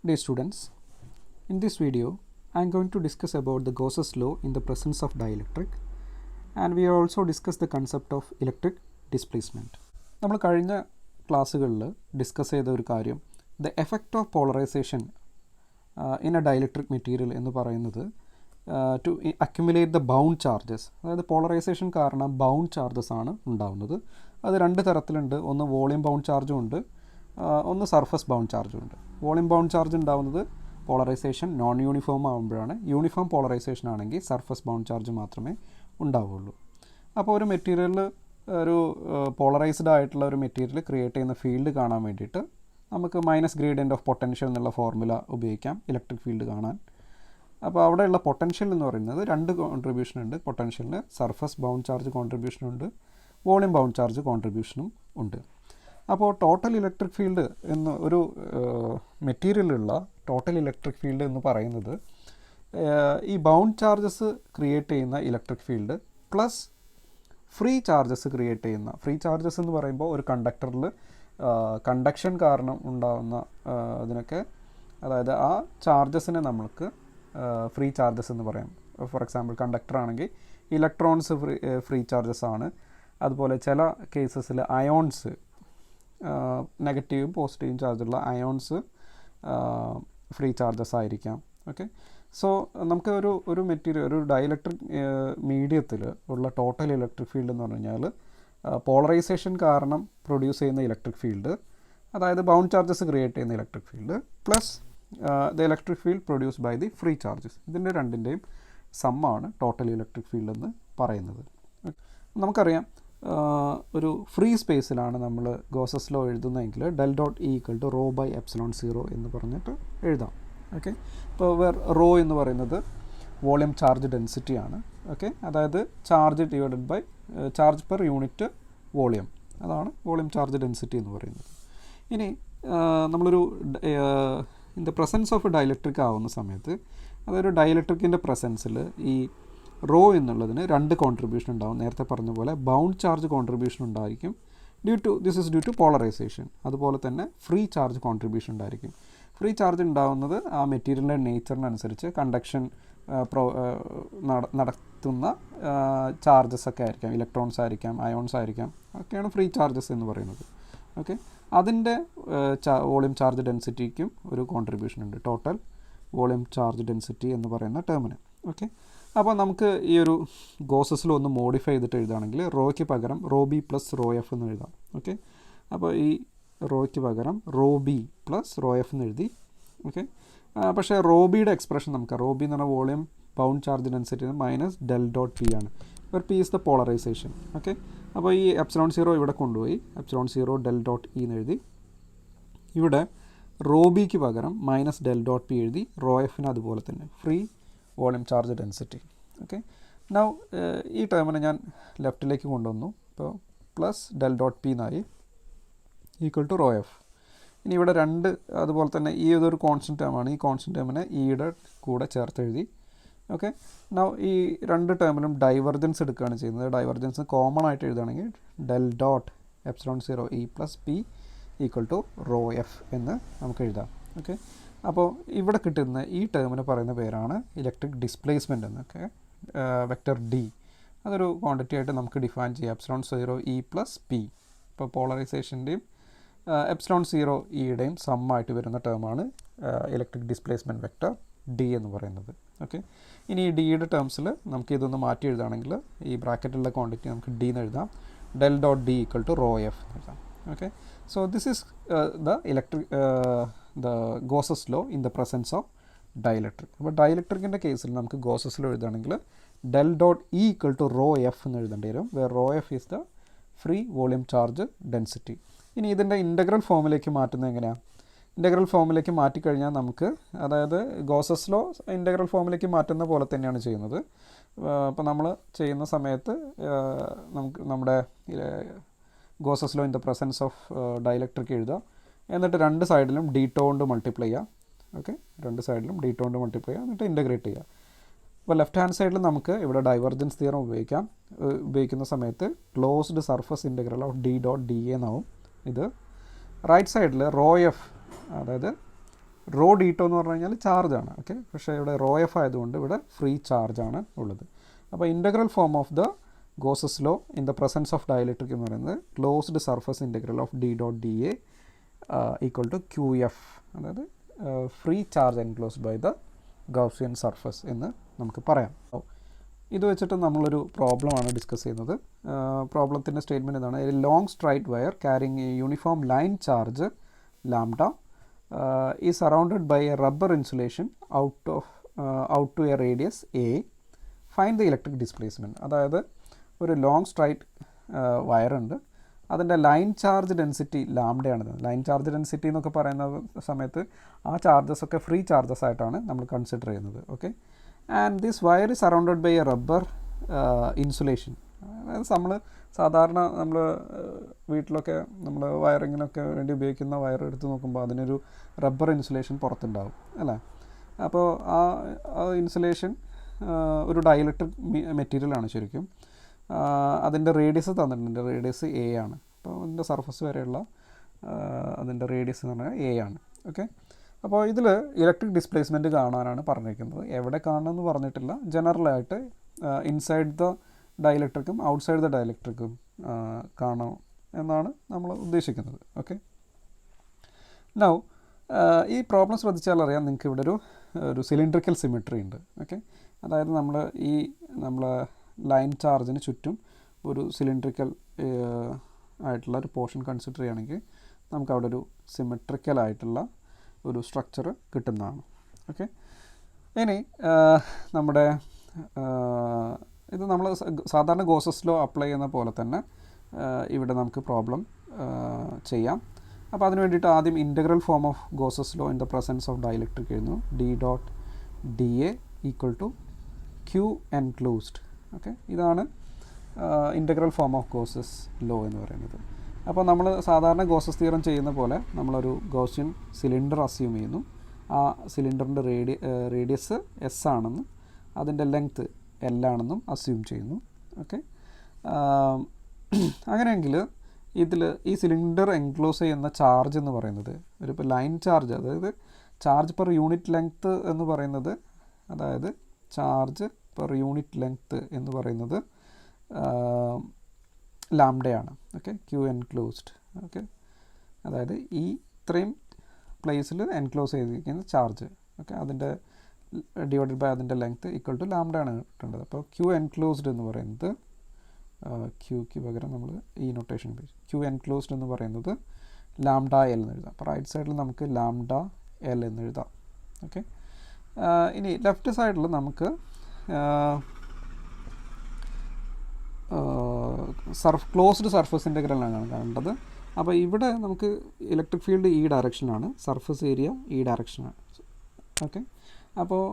Dear students, in this video I am going to discuss about the Gauss's law in the presence of dielectric, and we also discuss the concept of electric displacement. നമ്മൾ കഴിഞ്ഞ ക്ലാസ്സുകളിൽ discuss ചെയ്ത ഒരു കാര്യം the effect of polarization in a dielectric material എന്ന് പറയുന്നത് to accumulate the bound charges. അതായത് polarisation കാരണം ബൗണ്ട് ചാർജസ് ആണ് ഉണ്ടാകുന്നത്. അത് രണ്ട് തരത്തിലുണ്ട്. ഒന്ന് വോളിയം ബൗണ്ട് ചാർജും ഉണ്ട്, ഒന്ന് സർഫസ് ബൗണ്ട് ചാർജും ഉണ്ട്. വോളിയം ബൗണ്ട് ചാർജ് ഉണ്ടാകുന്നത് പോളറൈസേഷൻ നോൺ യൂണിഫോം ആകുമ്പോഴാണ്. യൂണിഫോം പോളറൈസേഷൻ ആണെങ്കിൽ സർഫസ് ബൗണ്ട് ചാർജ് മാത്രമേ ഉണ്ടാവുകയുള്ളൂ. അപ്പോൾ ഒരു മെറ്റീരിയലിൽ ഒരു പോളറൈസ്ഡ് ആയിട്ടുള്ള ഒരു മെറ്റീരിയൽ ക്രിയേറ്റ് ചെയ്യുന്ന ഫീൽഡ് കാണാൻ വേണ്ടിയിട്ട് നമുക്ക് മൈനസ് ഗ്രേഡിയൻ്റ് ഓഫ് പൊട്ടൻഷ്യൽ എന്നുള്ള ഫോർമുല ഉപയോഗിക്കാം ഇലക്ട്രിക് ഫീൽഡ് കാണാൻ. അപ്പോൾ അവിടെയുള്ള പൊട്ടൻഷ്യൽ എന്ന് പറയുന്നത് രണ്ട് കോൺട്രിബ്യൂഷൻ ഉണ്ട്. പൊട്ടൻഷ്യലിന് സർഫസ് ബൗണ്ട് ചാർജ് കോൺട്രിബ്യൂഷനുണ്ട്, വോളിയം ബൗണ്ട് ചാർജ് കോൺട്രിബ്യൂഷനും ഉണ്ട്. അപ്പോൾ ടോട്ടൽ ഇലക്ട്രിക് ഫീൽഡ് എന്ന് ഒരു മെറ്റീരിയലുള്ള ടോട്ടൽ ഇലക്ട്രിക് ഫീൽഡ് എന്ന് പറയുന്നത് ഈ ബൗണ്ട് ചാർജസ് ക്രിയേറ്റ് ചെയ്യുന്ന electric field plus free charges create ചെയ്യുന്ന ഫ്രീ ചാർജസ് എന്ന് പറയുമ്പോൾ ഒരു കണ്ടക്ടറിൽ കണ്ടക്ഷൻ കാരണം ഉണ്ടാകുന്ന അതിനൊക്കെ, അതായത് ആ ചാർജസിനെ നമ്മൾക്ക് ഫ്രീ ചാർജസ് എന്ന് പറയാം. ഫോർ എക്സാമ്പിൾ കണ്ടക്ടർ ആണെങ്കിൽ ഇലക്ട്രോൺസ് ഫ്രീ ചാർജസ് ആണ്. അതുപോലെ ചില കേസസിൽ അയോൺസ്, നെഗറ്റീവും പോസിറ്റീവും ചാർജുള്ള അയോൺസ് ഫ്രീ ചാർജസ് ആയിരിക്കാം. ഓക്കെ, സോ നമുക്ക് ഒരു മെറ്റീരിയൽ, ഒരു ഡൈഇലക്ട്രിക് മീഡിയത്തിൽ ഉള്ള ടോട്ടൽ ഇലക്ട്രിക് ഫീൽഡ് എന്ന് പറഞ്ഞു കഴിഞ്ഞാൽ പോളറൈസേഷൻ കാരണം പ്രൊഡ്യൂസ് ചെയ്യുന്ന ഇലക്ട്രിക് ഫീൽഡ്, അതായത് ബൗണ്ട് ചാർജസ് ക്രിയേറ്റ് ചെയ്യുന്ന electric field plus the electric field produce by the free charges. ഇതിൻ്റെ രണ്ടിൻ്റെയും സമ്മാണ് ടോട്ടൽ ഇലക്ട്രിക് ഫീൽഡ് എന്ന് പറയുന്നത്. നമുക്കറിയാം ഒരു ഫ്രീ സ്പേസിലാണ് നമ്മൾ ഗോസസ് ലോ എഴുതുന്നതെങ്കിൽ del dot E equal to rho by epsilon zero എന്ന് പറഞ്ഞിട്ട് എഴുതാം. ഓക്കെ, ഇപ്പോൾ റോ എന്ന് പറയുന്നത് വോളിയം ചാർജ് ഡെൻസിറ്റിയാണ്. ഓക്കെ, അതായത് charge divided by charge per unit volume, അതാണ് വോളിയം ചാർജ് ഡെൻസിറ്റി എന്ന് പറയുന്നത്. ഇനി നമ്മളൊരു in the presence of dielectric ആവുന്ന സമയത്ത്, അതൊരു ഡൈഇലക്ട്രിക്കിൻ്റെ പ്രസൻസിൽ ഈ റോ എന്നുള്ളതിന് രണ്ട് കോൺട്രിബ്യൂഷൻ ഉണ്ടാകും. നേരത്തെ പറഞ്ഞ പോലെ ബൗണ്ട് ചാർജ് കോൺട്രിബ്യൂഷൻ ഉണ്ടായിരിക്കും this is due to polarization. അതുപോലെ തന്നെ ഫ്രീ ചാർജ് കോൺട്രിബ്യൂഷൻ ഉണ്ടായിരിക്കും. ഫ്രീ ചാർജ് ഉണ്ടാകുന്നത് ആ മെറ്റീരിയലിൻ്റെ നേച്ചറിനനുസരിച്ച് കണ്ടക്ഷൻ നടത്തുന്ന ചാർജസ് ഒക്കെ ആയിരിക്കാം. ഇലക്ട്രോൺസ് ആയിരിക്കാം, അയോൺസ് ആയിരിക്കാം, ഒക്കെയാണ് ഫ്രീ ചാർജസ് എന്ന് പറയുന്നത്. ഓക്കെ, അതിൻ്റെ വോളിയം ചാർജ് ഡെൻസിറ്റിക്കും ഒരു കോൺട്രിബ്യൂഷൻ ഉണ്ട്, ടോട്ടൽ വോളിയം ചാർജ് ഡെൻസിറ്റി എന്ന് പറയുന്ന ടേമിന്. ഓക്കെ, അപ്പോൾ നമുക്ക് ഈ ഒരു ഗോസസിൽ ഒന്ന് മോഡിഫൈ ചെയ്തിട്ട് എഴുതുകയാണെങ്കിൽ റോയ്ക്ക് പകരം rho B plus rho F എന്ന് എഴുതാം. ഓക്കെ, അപ്പോൾ ഈ റോയ്ക്ക് പകരം rho B plus rho F എന്ന് എഴുതി. ഓക്കെ, പക്ഷേ റോ ബിയുടെ എക്സ്പ്രഷൻ നമുക്ക് റോ ബി എന്ന് പറഞ്ഞാൽ volume bound charge density minus del dot P ആണ്. ഒരു P is the polarisation. Okay, അപ്പോൾ ഈ എപ്സിലോൺ സീറോ ഇവിടെ കൊണ്ടുപോയി epsilon zero del dot E എന്ന് എഴുതി. ഇവിടെ റോ ബിക്ക് പകരം മൈനസ് ഡെൽ ഡോട്ട് പി എഴുതി. റോ എഫിന് അതുപോലെ തന്നെ free volume charge density. Okay, now ഈ ടേമിനെ ഞാൻ ലെഫ്റ്റിലേക്ക് കൊണ്ടുവന്നു. ഇപ്പോൾ പ്ലസ് ഡെൽ ഡോട്ട് പി എന്നായി ഈക്വൽ ടു റോ എഫ്. ഇനി ഇവിടെ രണ്ട്, അതുപോലെ തന്നെ ഈ ഇതൊരു കോൺസ്റ്റൻറ്റ് ടേമാണ്. ഈ കോൺസ്റ്റൻറ്റ് ടേമിനെ ഇയുടെ കൂടെ ചേർത്ത് എഴുതി. ഓക്കെ, നൗ ഈ രണ്ട് ടേമിലും ഡൈവർജൻസ് എടുക്കുകയാണ് ചെയ്യുന്നത്. ഡൈവർജൻസ് കോമൺ ആയിട്ട് എഴുതുകയാണെങ്കിൽ del dot epsilon zero E plus P equal to rho F എന്ന് നമുക്ക് എഴുതാം. ഓക്കെ, അപ്പോൾ ഇവിടെ കിട്ടുന്ന ഈ ടേമിന് പറയുന്ന പേരാണ് ഇലക്ട്രിക് ഡിസ്പ്ലേസ്മെൻ്റ് എന്നൊക്കെ. വെക്റ്റർ ഡി അതൊരു ക്വാണ്ടിറ്റി ആയിട്ട് നമുക്ക് ഡിഫൈൻ ചെയ്യാം. Epsilon zero E plus P. ഇപ്പോൾ പോളറൈസേഷൻ്റെയും എപ്സിലോൺ സീറോ ഇയുടെയും സമ്മായിട്ട് വരുന്ന ടേമാണ് ഇലക്ട്രിക് ഡിസ്പ്ലേസ്മെൻറ്റ് വെക്റ്റർ ഡി എന്ന് പറയുന്നത്. ഓക്കെ, ഇനി ഈ ഡിയുടെ ടേംസിൽ നമുക്ക് ഇതൊന്ന് മാറ്റി എഴുതുകയാണെങ്കിൽ ഈ ബ്രാക്കറ്റിലുള്ള ക്വാണ്ടിറ്റി നമുക്ക് ഡി എന്ന് എഴുതാം. Del dot D equal to rho F എന്ന് എഴുതാം. Okay, so this is the Gauss's law in the presence of dielectric. അപ്പോൾ ഡൈഇലക്ട്രിക്കിൻ്റെ കേസിൽ നമുക്ക് Gauss's law എഴുതുകയാണെങ്കിൽ del dot E equal to rho F എന്ന് എഴുതേണ്ടി വരും. Where rho F is the free volume charge density. ഇനി ഇതിൻ്റെ ഇൻ്റഗ്രൽ ഫോമിലേക്ക് മാറ്റുന്നത് എങ്ങനെയാണ്? ഇൻ്റഗ്രൽ ഫോമിലേക്ക് മാറ്റിക്കഴിഞ്ഞാൽ നമുക്ക്, അതായത് Gauss's law ഇൻ്റഗ്രൽ ഫോമിലേക്ക് മാറ്റുന്ന പോലെ തന്നെയാണ് ചെയ്യുന്നത്. അപ്പോൾ നമ്മൾ ചെയ്യുന്ന സമയത്ത് നമുക്ക് നമ്മുടെ Gauss's law in the presence of dielectric എഴുതുക. എന്നിട്ട് രണ്ട് സൈഡിലും ഡി ടോ കൊണ്ട് മൾട്ടിപ്ലൈ ചെയ്യുക. ഓക്കെ, രണ്ട് സൈഡിലും ഡി ടോ കൊണ്ട് മൾട്ടിപ്ലൈ ചെയ്യുക, എന്നിട്ട് ഇൻ്റഗ്രേറ്റ് ചെയ്യുക. അപ്പോൾ ലെഫ്റ്റ് ഹാൻഡ് സൈഡിൽ നമുക്ക് ഇവിടെ ഡൈവർജൻസ് തിയറം ഉപയോഗിക്കുന്ന സമയത്ത് closed surface integral of D dot D എന്നാവും ഇത്. റൈറ്റ് സൈഡിൽ റോ എഫ്, അതായത് റോ ഡി ടോ എന്ന് പറഞ്ഞു കഴിഞ്ഞാൽ ചാർജാണ്. ഓക്കെ, പക്ഷേ ഇവിടെ റോ എഫ് ആയതുകൊണ്ട് ഇവിടെ ഫ്രീ ചാർജാണ് ഉള്ളത്. അപ്പോൾ integral form of the Gauss's law in the presence of dielectric എന്ന് പറയുന്നത് closed surface integral of D dot D A equal to Q F, അതായത് free charge enclosed by the Gaussian surface എന്ന് നമുക്ക് പറയാം. ഇത് വെച്ചിട്ട് നമ്മളൊരു പ്രോബ്ലമാണ് ഡിസ്കസ് ചെയ്യുന്നത്. പ്രോബ്ലത്തിൻ്റെ സ്റ്റേറ്റ്മെൻറ്റ് ഇതാണ്: a long straight wire carrying a uniform line charge lambda is surrounded by a rubber insulation out to a radius a. Find the electric displacement. അതായത് ഒരു ലോങ് സ്ട്രൈറ്റ് വയർ ഉണ്ട്, അതിൻ്റെ ലൈൻ ചാർജ് ഡെൻസിറ്റി ലാംഡയാണ്. Line charge density എന്നൊക്കെ പറയുന്ന സമയത്ത് ആ charges ഒക്കെ ഫ്രീ ചാർജസ് ആയിട്ടാണ് നമ്മൾ കൺസിഡർ ചെയ്യുന്നത്. Okay, and this wire is surrounded by a rubber insulation. അതായത് സാധാരണ നമ്മൾ വീട്ടിലൊക്കെ നമ്മൾ വയറിങ്ങിനൊക്കെ വേണ്ടി ഉപയോഗിക്കുന്ന വയർ എടുത്ത് നോക്കുമ്പോൾ അതിനൊരു റബ്ബർ ഇൻസുലേഷൻ പുറത്തുണ്ടാവും അല്ലേ. അപ്പോൾ ആ ഇൻസുലേഷൻ ഒരു ഡൈഇലക്ട്രിക് മെറ്റീരിയലാണ് ശരിക്കും. അതിൻ്റെ റേഡിയസ് തന്നിട്ടുണ്ട്, റേഡിയസ് എ ആണ്. അപ്പോൾ അതിൻ്റെ സർഫസ് വരെയുള്ള അതിൻ്റെ റേഡിയസ് എന്ന് പറഞ്ഞാൽ എ ആണ്. ഓക്കെ, അപ്പോൾ ഇതിൽ ഇലക്ട്രിക് ഡിസ്പ്ലേസ്മെൻറ്റ് കാണാനാണ് പറഞ്ഞിരിക്കുന്നത്. എവിടെ കാണണമെന്ന് പറഞ്ഞിട്ടില്ല. ജനറലായിട്ട് ഇൻസൈഡ് ദ ഡൈഇലക്ട്രിക്കും ഔട്ട്സൈഡ് ദ ഡൈഇലക്ട്രിക്കും കാണണം എന്നാണ് നമ്മൾ ഉദ്ദേശിക്കുന്നത്. ഓക്കെ, നൗ ഈ പ്രോബ്ലം ശ്രദ്ധിച്ചാൽ അറിയാം നിങ്ങൾക്ക് ഇവിടെ ഒരു സിലിണ്ട്രിക്കൽ സിമെട്രി ഉണ്ട്. ഓക്കെ, അതായത് നമ്മൾ ലൈൻ ചാർജിന് ചുറ്റും ഒരു സിലിണ്ട്രിക്കൽ ആയിട്ടുള്ള ഒരു പോർഷൻ കൺസിഡർ ചെയ്യുകയാണെങ്കിൽ നമുക്ക് അവിടെ ഒരു സിമെട്രിക്കൽ ആയിട്ടുള്ള ഒരു സ്ട്രക്ചർ കിട്ടുന്നതാണ്. ഓക്കെ, ഇനി നമ്മുടെ ഇത് നമ്മൾ സാധാരണ ഗോസസ് ലോ അപ്ലൈ ചെയ്യുന്ന പോലെ തന്നെ ഇവിടെ നമുക്ക് പ്രോബ്ലം ചെയ്യാം. അപ്പോൾ അതിന് വേണ്ടിയിട്ട് ആദ്യം integral form of Gauss's law in the presence of dielectric എഴുതുന്നു. D dot D A equal to Q enclosed. Okay, ഇതാണ് integral form of Gauss's law എന്ന് പറയുന്നത്. അപ്പോൾ നമ്മൾ സാധാരണ ഗോസസ് തിയറം ചെയ്യുന്ന പോലെ നമ്മളൊരു ഗോസിയൻ സിലിണ്ടർ അസ്യൂം ചെയ്യുന്നു. ആ സിലിണ്ടറിൻ്റെ റേഡിയസ് എസ് ആണെന്നും അതിൻ്റെ ലെങ്ത്ത് എൽ ആണെന്നും അസ്യൂം ചെയ്യുന്നു. ഓക്കെ, അങ്ങനെയെങ്കിൽ ഇതിൽ ഈ സിലിണ്ടർ എൻക്ലോസ് ചെയ്യുന്ന ചാർജ് എന്ന് പറയുന്നത് ഇപ്പോൾ ലൈൻ ചാർജ്, അതായത് ചാർജ് പെർ യൂണിറ്റ് ലെങ്ത്ത് എന്ന് പറയുന്നത്, അതായത് ചാർജ് പെർ യൂണിറ്റ് ലെങ്ത്ത് എന്ന് പറയുന്നത് ലാംഡയാണ്. Okay, Q enclosed. ഓക്കെ, അതായത് ഈ ഇത്രയും പ്ലേസിൽ എൻക്ലോസ് ചെയ്തിരിക്കുന്ന ചാർജ്, ഓക്കെ, അതിൻ്റെ ഡിവൈഡഡ് ബൈ അതിൻ്റെ ലെങ്ത്ത് ഈക്വൽ ടു ലാംഡയാണ് കിട്ടേണ്ടത്. അപ്പോൾ ക്യൂ എൻക്ലോസ്ഡ് എന്ന് പറയുന്നത് ക്യൂക്ക് പകരം നമ്മൾ ഈ നൊട്ടേഷൻ ഉപയോഗിച്ചു. ക്യൂ എൻക്ലോസ്ഡ് എന്ന് പറയുന്നത് ലാംഡ എൽ എന്ന് എഴുതാം. അപ്പോൾ റൈറ്റ് സൈഡിൽ നമുക്ക് ലാംഡ എൽ എന്ന് എഴുതാം. ഓക്കെ, ഇനി ലെഫ്റ്റ് സൈഡിൽ നമുക്ക് ക്ലോസ്ഡ് സർഫസ് ഇൻ്റഗ്രലാണ് കാണേണ്ടത്. അപ്പോൾ ഇവിടെ നമുക്ക് ഇലക്ട്രിക് ഫീൽഡ് ഈ ഡയറക്ഷനാണ്, സർഫസ് ഏരിയ ഈ ഡയറക്ഷനാണ്. ഓക്കെ, അപ്പോൾ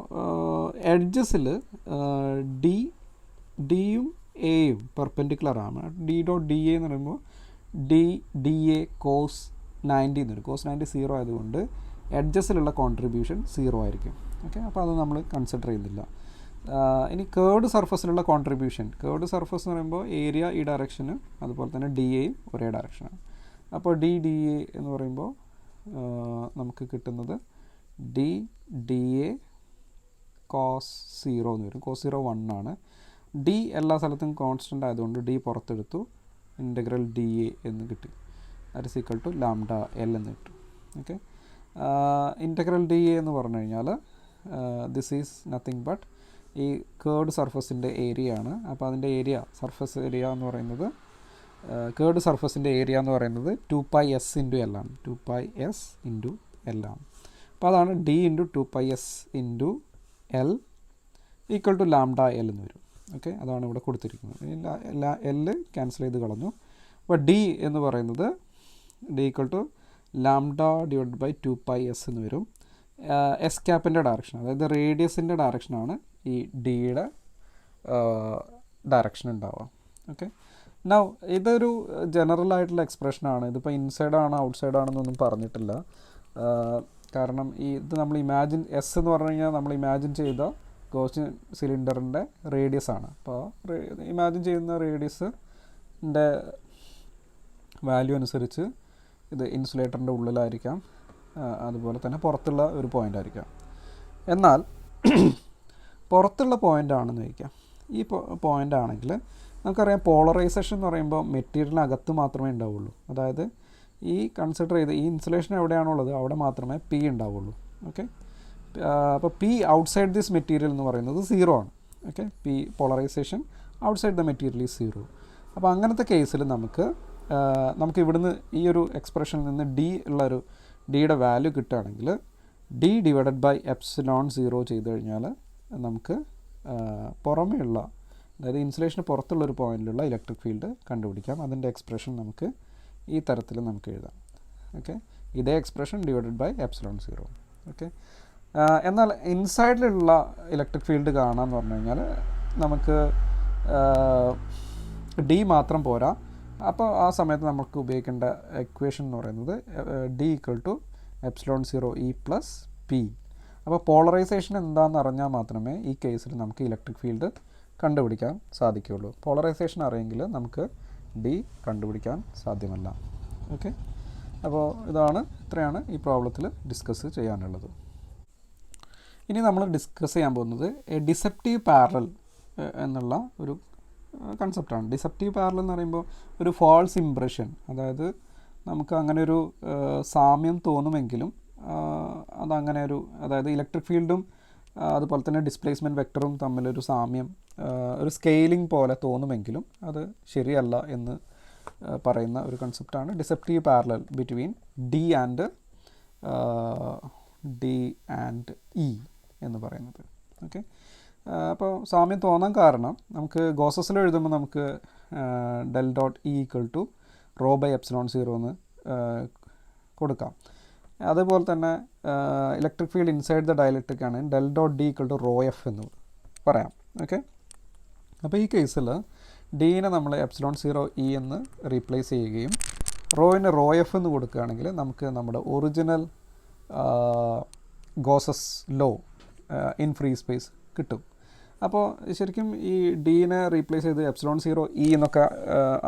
എഡ്ജസിൽ ഡിയും എയും പെർപെൻഡിക്കുലറാണ്. ഡി ഡോട്ട് ഡി എ എന്ന് പറയുമ്പോൾ ഡി എ കോസ് 90 എന്ന് വരും. കോസ് 90 0 ആയതുകൊണ്ട് എഡ്ജസിലുള്ള കോൺട്രിബ്യൂഷൻ 0 ആയിരിക്കും. ഓക്കെ, അപ്പോൾ അത് നമ്മൾ കൺസിഡർ ചെയ്യുന്നില്ല. ഇനി കേർഡ് സർഫസിലുള്ള കോൺട്രിബ്യൂഷൻ, കേർഡ് സർഫസ് എന്ന് പറയുമ്പോൾ ഏരിയ ഈ ഡയറക്ഷന്, അതുപോലെ തന്നെ ഡി എയും ഒരേ ഡയറക്ഷനാണ്. അപ്പോൾ ഡി എ എന്ന് പറയുമ്പോൾ നമുക്ക് കിട്ടുന്നത് ഡി എ കോസ് 0 എന്ന് വരും. കോസ് 0 1 ആണ്. ഡി എല്ലാ സ്ഥലത്തും കോൺസ്റ്റൻ്റ് ആയതുകൊണ്ട് ഡി പുറത്തെടുത്തു, ഇൻ്റഗ്രൽ ഡി എ എന്ന് കിട്ടി. That is equal to lambda L എന്ന് കിട്ടും. ഓക്കെ, ഇൻ്റഗ്രൽ ഡി എ എന്ന് പറഞ്ഞു കഴിഞ്ഞാൽ ദിസ് ഈസ് നത്തിങ് ബട്ട് ഈ കേർഡ് സർഫസിൻ്റെ ഏരിയ ആണ്. അപ്പോൾ അതിൻ്റെ ഏരിയ, സർഫസ് ഏരിയ എന്ന് പറയുന്നത്, കേർഡ് സർഫസിൻ്റെ ഏരിയ എന്ന് പറയുന്നത് 2πs ഇൻറ്റു എൽ ആണ്. 2πs ഇൻറ്റു എൽ ആണ്. അപ്പോൾ അതാണ് D into 2πs into L equal to lambda L എന്ന് വരും. ഓക്കെ, അതാണ് ഇവിടെ കൊടുത്തിരിക്കുന്നത്. എൽ ക്യാൻസൽ ചെയ്ത് കളഞ്ഞു. അപ്പോൾ ഡി എന്ന് പറയുന്നത് D equal to lambda divide by 2πs എന്ന് വരും. എസ് ക്യാപ്പിൻ്റെ ഡയറക്ഷൻ, അതായത് റേഡിയസിൻ്റെ ഡയറക്ഷനാണ് ഈ ഡിയുടെ ഡയറക്ഷൻ ഉണ്ടാവുക. ഓക്കെ, നൗ ഇതൊരു ജനറൽ ആയിട്ടുള്ള എക്സ്പ്രഷനാണ്. ഇതിപ്പോൾ ഇൻസൈഡ് ആണ് ഔട്ട്സൈഡ് ആണെന്നൊന്നും പറഞ്ഞിട്ടില്ല. കാരണം ഇത് നമ്മൾ ഇമാജിൻ, എസ് എന്ന് പറഞ്ഞു കഴിഞ്ഞാൽ നമ്മൾ ഇമാജിൻ ചെയ്ത ഗോസിയൻ സിലിണ്ടറിൻ്റെ റേഡിയസ് ആണ്. അപ്പോൾ ഇമാജിൻ ചെയ്യുന്ന റേഡിയസിൻ്റെ വാല്യൂ അനുസരിച്ച് ഇത് ഇൻസുലേറ്ററിൻ്റെ ഉള്ളിലായിരിക്കാം, അതുപോലെ തന്നെ പുറത്തുള്ള ഒരു പോയിൻ്റ് ആയിരിക്കാം. എന്നാൽ പുറത്തുള്ള പോയിൻ്റ് ആണെന്ന് വയ്ക്കാം. ഈ പോയിൻ്റ് ആണെങ്കിൽ നമുക്കറിയാം പോളറൈസേഷൻ എന്ന് പറയുമ്പോൾ മെറ്റീരിയലിനകത്ത് മാത്രമേ ഉണ്ടാവുള്ളൂ. അതായത് ഈ കൺസിഡർ ചെയ്ത് ഈ ഇൻസുലേഷൻ എവിടെയാണുള്ളത് അവിടെ മാത്രമേ പി ഉണ്ടാവുള്ളൂ. ഓക്കെ, അപ്പോൾ പി ഔട്ട്സൈഡ് ദിസ് മെറ്റീരിയൽ എന്ന് പറയുന്നത് 0 ആണ്. Okay, P polarisation outside the material is 0. അപ്പോൾ അങ്ങനത്തെ കേസിൽ നമുക്ക് ഇവിടുന്ന് ഈ ഒരു എക്സ്പ്രഷനിൽ നിന്ന് ഡി ഉള്ളൊരു ഡിയുടെ വാല്യൂ കിട്ടുകയാണെങ്കിൽ ഡി ഡിവൈഡഡ് ബൈ എപ്സിലോൺ 0 ചെയ്ത് കഴിഞ്ഞാൽ നമുക്ക് പുറമേയുള്ള, അതായത് ഇൻസുലേഷന് പുറത്തുള്ളൊരു പോയിൻറ്റിലുള്ള ഇലക്ട്രിക് ഫീൽഡ് കണ്ടുപിടിക്കാം. അതിൻ്റെ എക്സ്പ്രഷൻ നമുക്ക് ഈ തരത്തിൽ നമുക്ക് എഴുതാം. ഓക്കെ, ഇതേ expression divided by epsilon 0. Okay, എന്നാൽ ഇൻസൈഡിലുള്ള ഇലക്ട്രിക് ഫീൽഡ് കാണാമെന്ന് പറഞ്ഞു കഴിഞ്ഞാൽ നമുക്ക് ഡി മാത്രം പോരാ. അപ്പോൾ ആ സമയത്ത് നമുക്ക് ഉപയോഗിക്കേണ്ട എക്വേഷൻ എന്ന് പറയുന്നത് D equal to epsilon 0 E plus P. അപ്പോൾ പോളറൈസേഷൻ എന്താണെന്ന് അറിഞ്ഞാൽ മാത്രമേ ഈ കേസിൽ നമുക്ക് ഇലക്ട്രിക് ഫീൽഡ് കണ്ടുപിടിക്കാൻ സാധിക്കുകയുള്ളൂ. പോളറൈസേഷൻ അറിയെങ്കിൽ നമുക്ക് ഡി കണ്ടുപിടിക്കാൻ സാധ്യമല്ല. ഓക്കെ, അപ്പോൾ ഇത്രയാണ് ഈ പ്രോബ്ലത്തിൽ ഡിസ്കസ് ചെയ്യാനുള്ളത്. ഇനി നമ്മൾ ഡിസ്കസ് ചെയ്യാൻ പോകുന്നത് ഡിസെപ്റ്റീവ് പാരലൽ എന്നുള്ള ഒരു കൺസെപ്റ്റാണ്. ഡിസെപ്റ്റീവ് പാരലൽ എന്ന് പറയുമ്പോൾ ഒരു ഫാൾസ് ഇംപ്രഷൻ, അതായത് നമുക്ക് അങ്ങനെ ഒരു സാമ്യം തോന്നുമെങ്കിലും അതങ്ങനെ അതായത് ഇലക്ട്രിക് ഫീൽഡും അതുപോലെ തന്നെ ഡിസ്പ്ലേസ്മെൻറ്റ് വെക്ടറും തമ്മിലൊരു സാമ്യം, ഒരു സ്കെയിലിംഗ് പോലെ തോന്നുമെങ്കിലും അത് ശരിയല്ല എന്ന് പറയുന്ന ഒരു കൺസെപ്റ്റാണ് deceptive parallel between D and E എന്ന് പറയുന്നത്. ഓക്കെ, അപ്പോൾ സാമ്യം തോന്നാൻ കാരണം നമുക്ക് ഗോസസിൽ എഴുതുമ്പോൾ നമുക്ക് del dot E equal to rho by epsilon 0 എന്ന് കൊടുക്കാം. അതുപോലെ തന്നെ electric field inside the dielectric ആണ് del dot D equal to rho F എന്ന് പറയാം. ഓക്കെ, അപ്പോൾ ഈ കേസിൽ ഡീനെ നമ്മൾ എപ്സിലോൺ 0 ഇ എന്ന് റീപ്ലേസ് ചെയ്യുകയും റോയിന് റോ എഫ് എന്ന് കൊടുക്കുകയാണെങ്കിൽ നമുക്ക് നമ്മുടെ original Gauss's law in free space കിട്ടും. അപ്പോൾ ശരിക്കും ഈ ഡീനെ റീപ്ലേസ് ചെയ്ത് എപ്സിലോൺ 0 ഇ എന്നൊക്കെ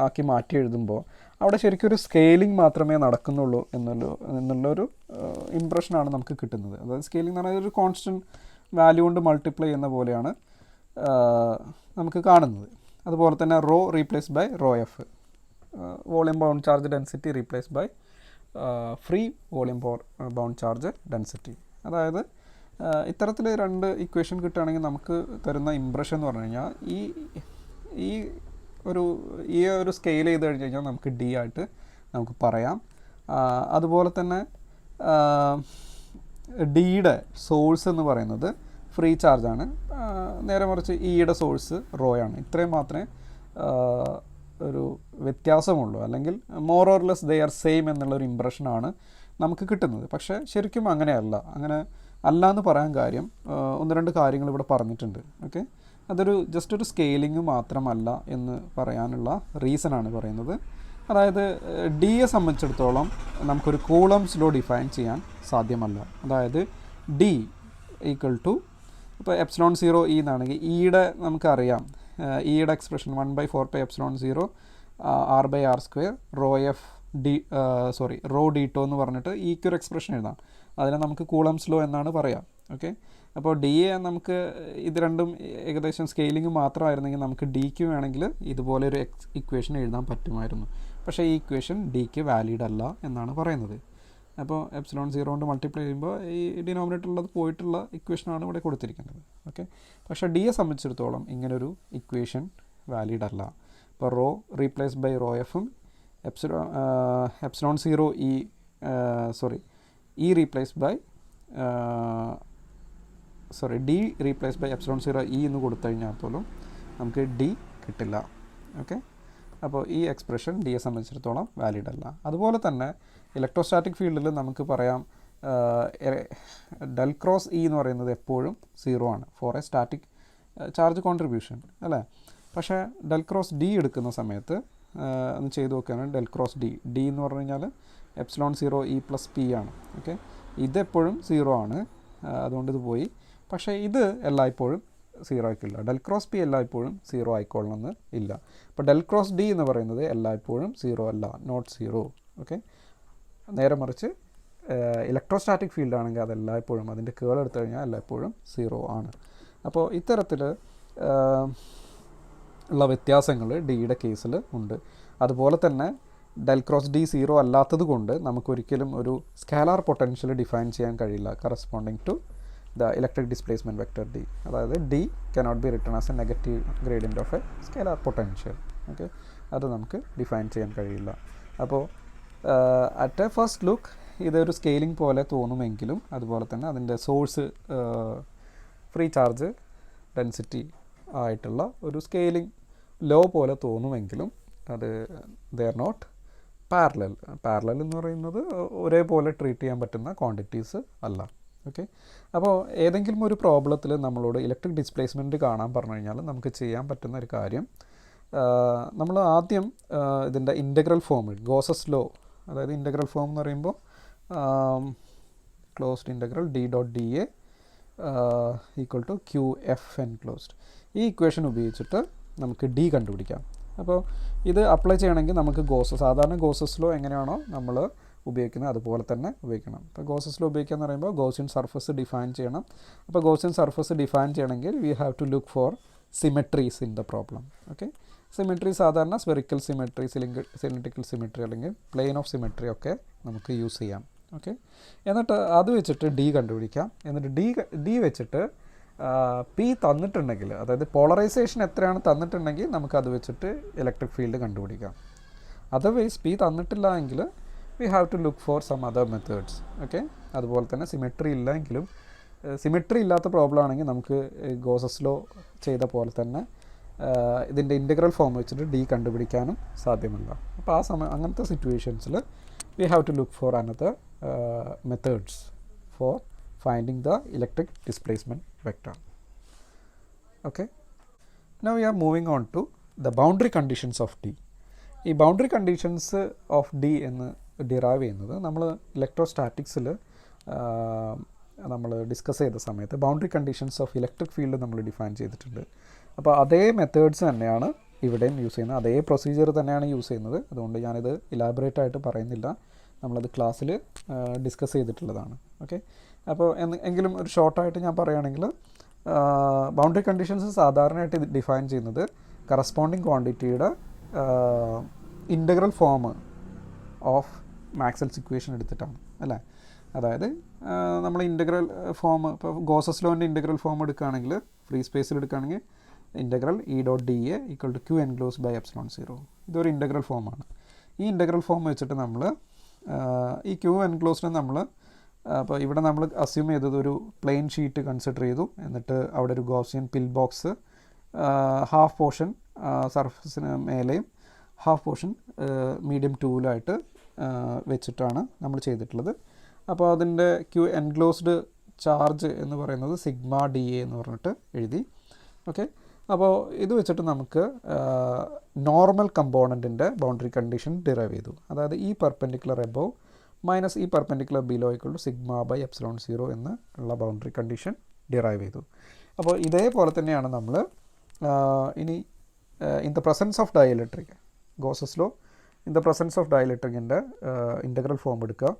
ആക്കി മാറ്റി എഴുതുമ്പോൾ അവിടെ ശരിക്കും ഒരു സ്കെയിലിംഗ് മാത്രമേ നടക്കുന്നുള്ളൂ എന്നുള്ളൊരു ഇംപ്രഷനാണ് നമുക്ക് കിട്ടുന്നത്. അതായത് സ്കെയിലിംഗ് എന്ന് പറയുന്നത് ഒരു കോൺസ്റ്റൻറ്റ് വാല്യൂ കൊണ്ട് മൾട്ടിപ്ലൈ ചെയ്യുന്ന പോലെയാണ് നമുക്ക് കാണുന്നത്. അതുപോലെ തന്നെ rho replace by rho F, volume bound charge density replace by free volume bound charge density. അതായത് ഇത്തരത്തിൽ രണ്ട് ഇക്വേഷൻ കിട്ടുകയാണെങ്കിൽ നമുക്ക് തരുന്ന ഇംപ്രഷൻ എന്ന് പറഞ്ഞു കഴിഞ്ഞാൽ ഈ ഒരു സ്കെയിൽ ചെയ്ത് കഴിഞ്ഞ് കഴിഞ്ഞാൽ നമുക്ക് ഡി ആയിട്ട് നമുക്ക് പറയാം. അതുപോലെ തന്നെ ഡിയുടെ സോഴ്സ് എന്ന് പറയുന്നത് ഫ്രീ ചാർജാണ്, നേരെ മറിച്ച് ഇയുടെ സോഴ്സ് റോ ആണ്. ഇത്രയും മാത്രമേ ഒരു വ്യത്യാസമുള്ളൂ, അല്ലെങ്കിൽ more or less they are same എന്നുള്ളൊരു ഇംപ്രഷനാണ് നമുക്ക് കിട്ടുന്നത്. പക്ഷേ ശരിക്കും അങ്ങനെയല്ല. അങ്ങനെ അല്ല എന്ന് പറയാൻ കാര്യം ഒന്ന് രണ്ട് കാര്യങ്ങൾ ഇവിടെ പറഞ്ഞിട്ടുണ്ട്. ഓക്കെ, അതൊരു ജസ്റ്റ് ഒരു സ്കെയിലിംഗ് മാത്രമല്ല എന്ന് പറയാനുള്ള റീസണാണ് പറയുന്നത്. അതായത് ഡിയെ സംബന്ധിച്ചിടത്തോളം നമുക്കൊരു കൂളംസ് ലോ ഡിഫൈൻ ചെയ്യാൻ സാധ്യമല്ല. അതായത് ഡി ഈക്വൽ ടു ഇപ്പോൾ എപ്സിലോൺ 0 ഇ എന്നാണെങ്കിൽ ഇയുടെ നമുക്കറിയാം, ഇയുടെ expression 1/4 epsilon 0 R by R square rho F rho D ടോ എന്ന് പറഞ്ഞിട്ട് ഈക്കൊരു എക്സ്പ്രഷൻ എഴുതാം. അതിനെ നമുക്ക് കൂളംസ് ലോ എന്നാണ് പറയാം. ഓക്കെ, അപ്പോൾ ഡിയെ നമുക്ക് ഇത് രണ്ടും ഏകദേശം സ്കെയിലിംഗ് മാത്രമായിരുന്നെങ്കിൽ നമുക്ക് ഡിക്ക് വേണമെങ്കിൽ ഇതുപോലെ ഒരു ഇക്വേഷൻ എഴുതാൻ പറ്റുമായിരുന്നു. പക്ഷേ ഈ ഇക്വേഷൻ ഡിക്ക് വാലിഡ് അല്ല എന്നാണ് പറയുന്നത്. അപ്പോൾ എപ്സിലോൺ 0 കൊണ്ട് മൾട്ടിപ്ലൈ ചെയ്യുമ്പോൾ ഈ ഡിനോമിനേറ്ററിലുള്ളത് പോയിട്ടുള്ള ഇക്വേഷനാണ് ഇവിടെ കൊടുത്തിരിക്കുന്നത്. ഓക്കെ, പക്ഷേ ഡിയെ സംബന്ധിച്ചിടത്തോളം ഇങ്ങനൊരു ഇക്വേഷൻ വാലിഡ് അല്ല. ഇപ്പോൾ റോ റീപ്ലേസ് ബൈ റോ എഫും epsilon 0 E replace by D replace by epsilon 0 E എന്ന് കൊടുത്തു കഴിഞ്ഞാൽ പോലും നമുക്ക് ഡി കിട്ടില്ല. ഓക്കെ, അപ്പോൾ ഈ എക്സ്പ്രഷൻ ഡിയെ സംബന്ധിച്ചിടത്തോളം വാലിഡ് അല്ല. അതുപോലെ തന്നെ ഇലക്ട്രോസ്റ്റാറ്റിക് ഫീൽഡിൽ നമുക്ക് പറയാം ഡെൽ ക്രോസ് ഇ എന്ന് പറയുന്നത് എപ്പോഴും 0 ആണ് for a static charge contribution അല്ലേ. പക്ഷേ ഡെൽ ക്രോസ് ഡി എടുക്കുന്ന സമയത്ത് ഒന്ന് ചെയ്ത് നോക്കുകയാണ്. ഡെൽ ക്രോസ് ഡി എന്ന് പറഞ്ഞു കഴിഞ്ഞാൽ എപ്സിലോൺ 0 ഇ പ്ലസ് പി ആണ്. ഓക്കെ, ഇതെപ്പോഴും 0 ആണ്, അതുകൊണ്ട് ഇത് പോയി. പക്ഷേ ഇത് എല്ലായ്പ്പോഴും 0 ആയിക്കില്ല. ഡെൽ ക്രോസ് പി എല്ലായ്പ്പോഴും 0 ആയിക്കൊള്ളണമെന്ന് ഇല്ല. അപ്പോൾ ഡെൽ ക്രോസ് ഡി എന്ന് പറയുന്നത് എല്ലായ്പ്പോഴും 0 അല്ല, നോട്ട് 0. ഓക്കെ, നേരെ മറിച്ച് ഇലക്ട്രോസ്റ്റാറ്റിക് ഫീൽഡ് ആണെങ്കിൽ അതെല്ലായ്പ്പോഴും അതിൻ്റെ കേൾ എടുത്തു കഴിഞ്ഞാൽ എല്ലായ്പ്പോഴും 0 ആണ്. അപ്പോൾ ഇത്തരത്തിൽ ഉള്ള വ്യത്യാസങ്ങൾ ഡിയുടെ കേസിൽ ഉണ്ട്. അതുപോലെ തന്നെ ഡെൽ ക്രോസ് ഡി 0 അല്ലാത്തത് കൊണ്ട് നമുക്കൊരിക്കലും ഒരു സ്കാലാർ പൊട്ടൻഷ്യൽ ഡിഫൈൻ ചെയ്യാൻ കഴിയില്ല corresponding to the electric displacement vector D. അതായത് D cannot be written as a negative gradient of a scalar potential. Okay, അത് നമുക്ക് ഡിഫൈൻ ചെയ്യാൻ കഴിയില്ല. അപ്പോൾ അറ്റ് എ ഫസ്റ്റ് ലുക്ക് ഇതൊരു സ്കെയിലിംഗ് പോലെ തോന്നുമെങ്കിലും അതുപോലെ തന്നെ അതിൻ്റെ സോഴ്സ് ഫ്രീ ചാർജ് ഡെൻസിറ്റി ആയിട്ടുള്ള ഒരു സ്കെയിലിംഗ് ലോ പോലെ തോന്നുമെങ്കിലും അത് they are not parallel. Parallel എന്ന് പറയുന്നത് ഒരേപോലെ ട്രീറ്റ് ചെയ്യാൻ പറ്റുന്ന ക്വാണ്ടിറ്റീസ് അല്ല. ഓക്കെ, അപ്പോൾ ഏതെങ്കിലും ഒരു പ്രോബ്ലത്തിൽ നമ്മളോട് ഇലക്ട്രിക് ഡിസ്പ്ലേസ്മെൻറ്റ് കാണാൻ പറഞ്ഞു കഴിഞ്ഞാൽ നമുക്ക് ചെയ്യാൻ പറ്റുന്ന ഒരു കാര്യം, നമ്മൾ ആദ്യം ഇതിൻ്റെ ഇൻ്റഗ്രൽ ഫോം ഗോസസ് ലോ, അതായത് ഇൻ്റഗ്രൽ ഫോം എന്ന് പറയുമ്പോൾ closed integral D dot D A equal to Q F N closed, ഈ ഇക്വേഷൻ ഉപയോഗിച്ചിട്ട് നമുക്ക് ഡി കണ്ടുപിടിക്കാം. അപ്പോൾ ഇത് അപ്ലൈ ചെയ്യണമെങ്കിൽ നമുക്ക് സാധാരണ ഗോസസ് ലോ എങ്ങനെയാണോ നമ്മൾ ഉപയോഗിക്കുന്നത് അതുപോലെ തന്നെ ഉപയോഗിക്കണം. ഇപ്പോൾ ഗോസസ് ലോ ഉപയോഗിക്കുക എന്ന് പറയുമ്പോൾ ഗോസിയൻ സർഫസ് ഡിഫൈൻ ചെയ്യണം. അപ്പോൾ ഗോസിയൻ സർഫസ് ഡിഫൈൻ ചെയ്യണമെങ്കിൽ we have to look for symmetries in the problem. Okay, symmetry സാധാരണ സ്പെറിക്കൽ സിമെട്രി, സിലിണ്ടറിക്കൽ സിമെട്രി അല്ലെങ്കിൽ പ്ലെയിൻ ഓഫ് സിമെട്രി ഒക്കെ നമുക്ക് യൂസ് ചെയ്യാം. ഓക്കെ, എന്നിട്ട് അത് വെച്ചിട്ട് ഡി കണ്ടുപിടിക്കാം. എന്നിട്ട് ഡി വെച്ചിട്ട് പി തന്നിട്ടുണ്ടെങ്കിൽ, അതായത് പോളറൈസേഷൻ എത്രയാണ് തന്നിട്ടുണ്ടെങ്കിൽ നമുക്കത് വെച്ചിട്ട് ഇലക്ട്രിക് ഫീൽഡ് കണ്ടുപിടിക്കാം. അതർവൈസ് പി തന്നിട്ടില്ല എങ്കിൽ we have to look for some other methods. Okay, അതുപോലെ തന്നെ സിമെട്രി ഇല്ലെങ്കിലും, സിമെട്രി ഇല്ലാത്ത പ്രോബ്ലം ആണെങ്കിൽ നമുക്ക് ഗോസസ് ലോ ചെയ്ത പോലെ തന്നെ ഇതിൻ്റെ ഇൻ്റഗ്രൽ ഫോം വെച്ചിട്ട് ഡി കണ്ടുപിടിക്കാനും സാധ്യമല്ല. അപ്പോൾ അങ്ങനത്തെ സിറ്റുവേഷൻസിൽ we have to look for another methods for finding the electric displacement vector. Okay, now we are moving on to the boundary conditions of D. ഈ ബൗണ്ടറി കണ്ടീഷൻസ് ഓഫ് ഡി എന്ന് derive ചെയ്യുന്നത് നമ്മൾ ഇലക്ട്രോസ്റ്റാറ്റിക്സിൽ നമ്മൾ ഡിസ്കസ് ചെയ്ത സമയത്ത് boundary conditions of electric field നമ്മൾ define ചെയ്തിട്ടുണ്ട്. അപ്പോൾ അതേ മെത്തേഡ്സ് തന്നെയാണ് ഇവിടെയും യൂസ് ചെയ്യുന്നത്, അതേ പ്രൊസീജിയർ തന്നെയാണ് യൂസ് ചെയ്യുന്നത്. അതുകൊണ്ട് ഞാനിത് ഇലാബറേറ്റ് ആയിട്ട് പറയുന്നില്ല, നമ്മളത് ക്ലാസ്സിൽ ഡിസ്കസ് ചെയ്തിട്ടുള്ളതാണ്. ഓക്കെ, അപ്പോൾ എങ്കിലും ഒരു ഷോർട്ടായിട്ട് ഞാൻ പറയുകയാണെങ്കിൽ ബൗണ്ടറി കണ്ടീഷൻസ് സാധാരണയായിട്ട് ഡിഫൈൻ ചെയ്യുന്നത് കറസ്പോണ്ടിങ് ക്വാണ്ടിറ്റിയുടെ integral form of Maxwell's equation എടുത്തിട്ടാണ് അല്ലേ. അതായത് നമ്മൾ ഇൻ്റഗ്രൽ ഫോം ഇപ്പോൾ ഗോസസ് ലോൻ്റെ ഇൻ്റഗ്രൽ ഫോം എടുക്കുകയാണെങ്കിൽ, ഫ്രീ സ്പേസിൽ എടുക്കുകയാണെങ്കിൽ integral E dot D A equal to Q enclose by epsilon 0, ഇതൊരു ഇൻ്റഗ്രൽ ഫോമാണ്. ഈ ഇൻ്റഗ്രൽ ഫോം വെച്ചിട്ട് നമ്മൾ ഈ ക്യു എൻക്ലോസിനെ നമ്മൾ, അപ്പോൾ ഇവിടെ നമ്മൾ അസ്യൂം ചെയ്തത് ഒരു പ്ലെയിൻ ഷീറ്റ് കൺസിഡർ ചെയ്തു. എന്നിട്ട് അവിടെ ഒരു Gaussian pill box half portion സർഫസിന് മേലെയും ഹാഫ് പോർഷൻ മീഡിയം ടൂലായിട്ട് വെച്ചിട്ടാണ് നമ്മൾ ചെയ്തിട്ടുള്ളത്. അപ്പോൾ അതിൻ്റെ ക്യു എൻക്ലോസ്ഡ് ചാർജ് എന്ന് പറയുന്നത് സിഗ്മ ഡി എ എന്ന് പറഞ്ഞിട്ട് എഴുതി. ഓക്കെ, അപ്പോൾ ഇത് വെച്ചിട്ട് നമുക്ക് നോർമൽ കമ്പോണൻറ്റിൻ്റെ ബൗണ്ടറി കണ്ടീഷൻ ഡിറൈവ് ചെയ്തു. അതായത് E perpendicular above minus E perpendicular below equal to sigma by epsilon 0 എന്നുള്ള ബൗണ്ടറി കണ്ടീഷൻ ഡിറൈവ് ചെയ്തു. അപ്പോൾ ഇതേപോലെ തന്നെയാണ് നമ്മൾ ഇനി in the presence of dielectric Gauss's law, in the presence of ഡൈഇലക്ട്രിക്കിൻ്റെ ഇൻ്റഗ്രൽ ഫോം എടുക്കുക.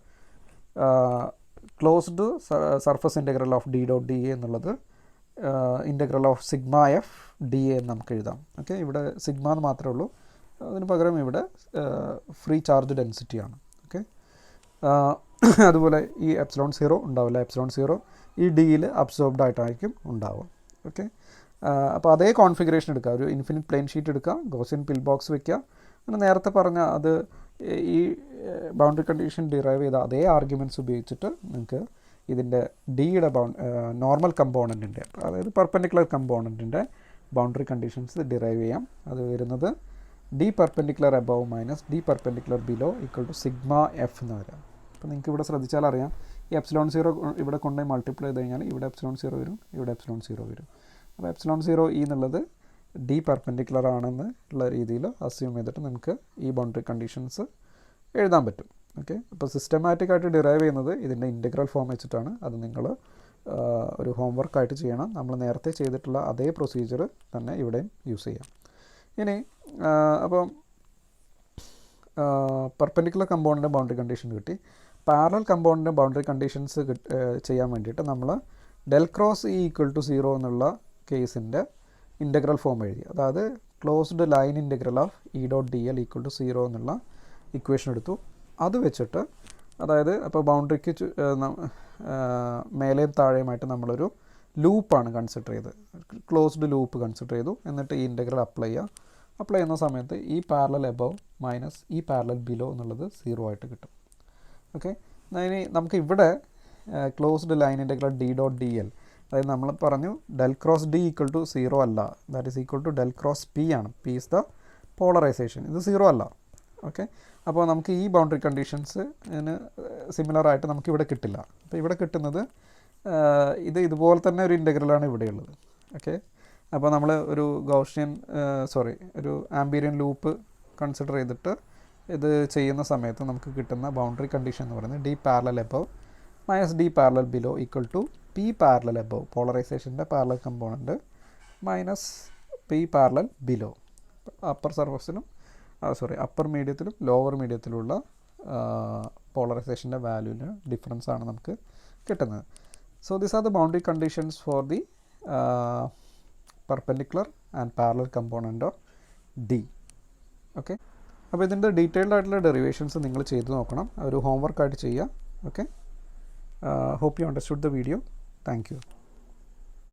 Closed surface integral of D dot D A എന്നുള്ളത് integral of sigma F D A എന്ന് നമുക്ക് എഴുതാം. ഓക്കെ, ഇവിടെ സിഗ്മ എന്ന് മാത്രമേ ഉള്ളൂ, അതിന് പകരം ഇവിടെ ഫ്രീ ചാർജ് ഡെൻസിറ്റിയാണ്. ഓക്കെ, അതുപോലെ ഈ എപ്സിലോൺ 0 ഉണ്ടാവില്ല, എപ്സിലോൺ 0 ഈ ഡിയിൽ അബ്സോർബ്ഡ് ആയിട്ടായിരിക്കും ഉണ്ടാവുക. ഓക്കെ, അപ്പോൾ അതേ കോൺഫിഗറേഷൻ എടുക്കുക, ഒരു ഇൻഫിനിറ്റ് പ്ലെയിൻ ഷീറ്റ് എടുക്കുക, ഗോസിയൻ പിൽ ബോക്സ് വയ്ക്കുക. അങ്ങനെ നേരത്തെ പറഞ്ഞ അത് ഈ ബൗണ്ടറി കണ്ടീഷൻ ഡിറൈവ് ചെയ്ത അതേ ആർഗ്യുമെൻറ്റ്സ് ഉപയോഗിച്ചിട്ട് നിങ്ങൾക്ക് ഇതിൻ്റെ ഡിയുടെ നോർമൽ കമ്പോണൻറ്റിൻ്റെ, അതായത് പെർപെൻഡിക്കുലർ കമ്പോണൻറ്റിൻ്റെ ബൗണ്ടറി കണ്ടീഷൻസ് ഡിറൈവ് ചെയ്യാം. അത് വരുന്നത് D perpendicular above minus D perpendicular below equal to sigma F എന്ന് വരാം. അപ്പോൾ നിങ്ങൾക്ക് ഇവിടെ ശ്രദ്ധിച്ചാൽ അറിയാം, ഈ എപ്സിലോൺ 0 ഇവിടെ കൊണ്ടുപോയി മൾട്ടിപ്ലൈ ചെയ്ത് കഴിഞ്ഞാൽ ഇവിടെ എപ്സിലോൺ 0 വരും, ഇവിടെ എപ്സിലോൺ 0 വരും. അപ്പോൾ എപ്സിലോൺ 0 ഇ എന്നുള്ളത് ഡി പെർപെൻഡിക്കുലർ ആണെന്ന് ഉള്ള രീതിയിൽ അസ്യൂം ചെയ്തിട്ട് നമുക്ക് ഈ ബൗണ്ടറി കണ്ടീഷൻസ് എഴുതാൻ പറ്റും. ഓക്കെ, അപ്പോൾ സിസ്റ്റമാറ്റിക് ആയിട്ട് ഡിറൈവ് ചെയ്യുന്നത് ഇതിൻ്റെ ഇൻ്റഗ്രൽ ഫോം വെച്ചിട്ടാണ്. അത് നിങ്ങൾ ഒരു ഹോംവർക്കായിട്ട് ചെയ്യണം. നമ്മൾ നേരത്തെ ചെയ്തിട്ടുള്ള അതേ പ്രൊസീജിയർ തന്നെ ഇവിടെയും യൂസ് ചെയ്യാം. ഇനി അപ്പം പെർപെൻഡിക്കുലർ കമ്പോണൻ്റ് ബൗണ്ടറി കണ്ടീഷൻ കിട്ടി. പാരലൽ കമ്പോണൻറ്റ് ബൗണ്ടറി കണ്ടീഷൻസ് ചെയ്യാൻ വേണ്ടിയിട്ട് നമ്മൾ del cross E equal to 0 എന്നുള്ള കേസിൻ്റെ ഇൻ്റഗ്രൽ ഫോം എഴുതി. അതായത് closed line integral of E dot D L equal to 0 എന്നുള്ള ഇക്വേഷൻ എടുത്തു. അത് വെച്ചിട്ട് അതായത് അപ്പോൾ ബൗണ്ടറിക്ക് മേലെയും താഴെയുമായിട്ട് നമ്മളൊരു ലൂപ്പാണ് കൺസിഡർ ചെയ്ത്, ക്ലോസ്ഡ് ലൂപ്പ് കൺസിഡർ ചെയ്തു. എന്നിട്ട് ഈ ഇൻ്റഗ്രൽ അപ്ലൈ ചെയ്യുന്ന സമയത്ത് E parallel above minus E parallel below എന്നുള്ളത് 0 ആയിട്ട് കിട്ടും. ഓക്കെ, ഇനി നമുക്ക് ഇവിടെ closed line integral D dot D L, അതായത് നമ്മൾ പറഞ്ഞു del cross D equal to 0 അല്ല, that is equal to del cross P ആണ്. പി ഈസ് ദ പോളറൈസേഷൻ, ഇത് 0 അല്ല. ഓക്കെ, അപ്പോൾ നമുക്ക് ഈ ബൗണ്ടറി കണ്ടീഷൻസ് സിമിലറായിട്ട് നമുക്കിവിടെ കിട്ടില്ല. അപ്പോൾ ഇവിടെ കിട്ടുന്നത് ഇതുപോലെ തന്നെ ഒരു ഇൻ്റഗ്രലാണ് ഇവിടെയുള്ളത്. ഓക്കെ, അപ്പോൾ നമ്മൾ ഒരു ഗൗഷ്യൻ ഒരു ആംബീരിയൻ ലൂപ്പ് കൺസിഡർ ചെയ്തിട്ട് ഇത് ചെയ്യുന്ന സമയത്ത് നമുക്ക് കിട്ടുന്ന ബൗണ്ടറി കണ്ടീഷൻ എന്ന് പറയുന്നത് D parallel above minus D parallel below equal to P parallel above, പോളറൈസേഷൻ്റെ parallel component, minus P parallel below. Upper സർഫസിലും അപ്പർ മീഡിയത്തിലും ലോവർ മീഡിയത്തിലുള്ള പോളറൈസേഷൻ്റെ വാല്യൂവിന് ഡിഫറൻസ് ആണ് നമുക്ക് കിട്ടുന്നത്. So these are the boundary conditions for the perpendicular and parallel component of D. Okay, അപ്പോൾ ഇതിൻ്റെ ഡീറ്റെയിൽഡ് ആയിട്ടുള്ള ഡെറിവേഷൻസ് നിങ്ങൾ ചെയ്ത് നോക്കണം, ഒരു ഹോംവർക്കായിട്ട് ചെയ്യുക. Okay, hope you understood the video. Thank you.